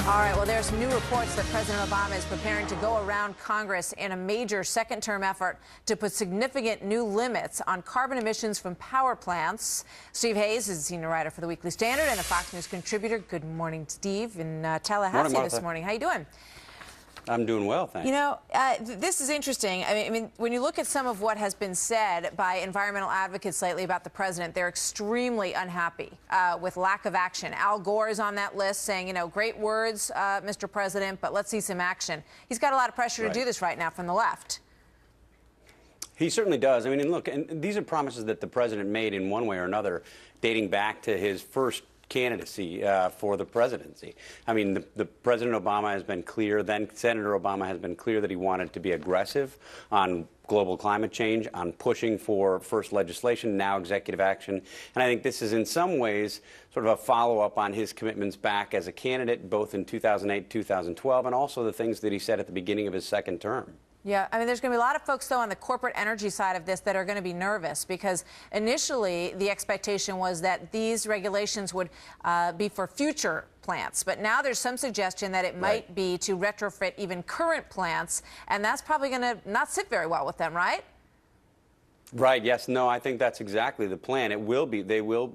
All right, well, there's some new reports that President Obama is preparing to go around Congress in a major second-term effort to put significant new limits on carbon emissions from power plants. Steve Hayes is a senior writer for the Weekly Standard and a Fox News contributor. Good morning, Steve, in Tallahassee this morning. How you doing? I'm doing well, thanks. You know, this is interesting. I mean, when you look at some of what has been said by environmental advocates lately about the president, they're extremely unhappy with lack of action. Al Gore is on that list saying, you know, great words, Mr. President, but let's see some action. He's got a lot of pressure to do this right now from the left. He certainly does. I mean, and look, and these are promises that the president made in one way or another, dating back to his first candidacy for the presidency. I mean, the President Obama has been clear, then Senator Obama has been clear that he wanted to be aggressive on global climate change, on pushing for first legislation, now executive action. And I think this is in some ways sort of a follow-up on his commitments back as a candidate, both in 2008, 2012, and also the things that he said at the beginning of his second term. Yeah, I mean, there's going to be a lot of folks, though, on the corporate energy side of this that are going to be nervous because initially the expectation was that these regulations would be for future plants. But now there's some suggestion that it might be to retrofit even current plants, and that's probably going to not sit very well with them, right? Right. Yes. No, I think that's exactly the plan. It will be. They will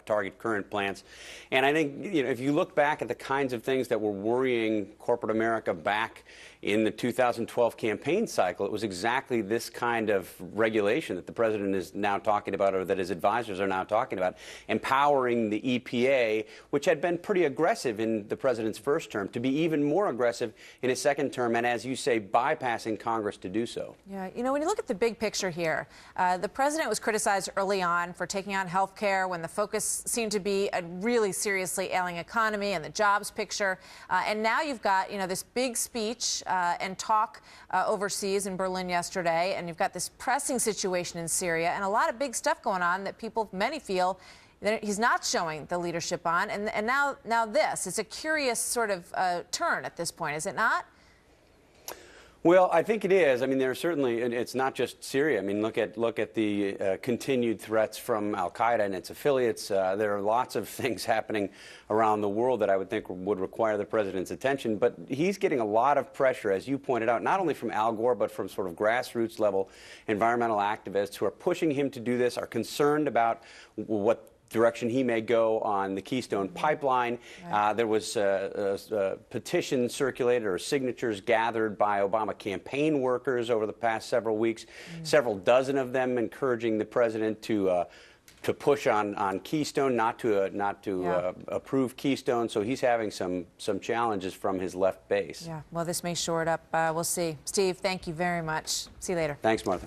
target current plants. And I think, you know, if you look back at the kinds of things that were worrying corporate America back in the 2012 campaign cycle, it was exactly this kind of regulation that the president is now talking about, or that his advisors are now talking about, empowering the EPA, which had been pretty aggressive in the president's first term, to be even more aggressive in his second term, and as you say, bypassing Congress to do so. Yeah, you know, when you look at the big picture here, the president was criticized early on for taking on health care when the focus seemed to be a really seriously ailing economy and the jobs picture. And now you've got, you know, this big speech and talk overseas in Berlin yesterday, and you've got this pressing situation in Syria and a lot of big stuff going on that many feel that he's not showing the leadership on. And now this. It's a curious sort of turn at this point, is it not? Well, I think it is. I mean, there's certainly, it's not just Syria. I mean, look at the continued threats from al-Qaeda and its affiliates. There are lots of things happening around the world that I would think would require the president's attention. But he's getting a lot of pressure, as you pointed out, not only from Al Gore, but from sort of grassroots level environmental activists who are pushing him to do this, are concerned about what direction he may go on the Keystone Pipeline. Right. There was a petition circulated, or signatures gathered by Obama campaign workers over the past several weeks, several dozen of them encouraging the president to push on Keystone, not to approve Keystone. So he's having some challenges from his left base. Yeah, well, this may shore it up. We'll see. Steve, thank you very much. See you later. Thanks, Martha.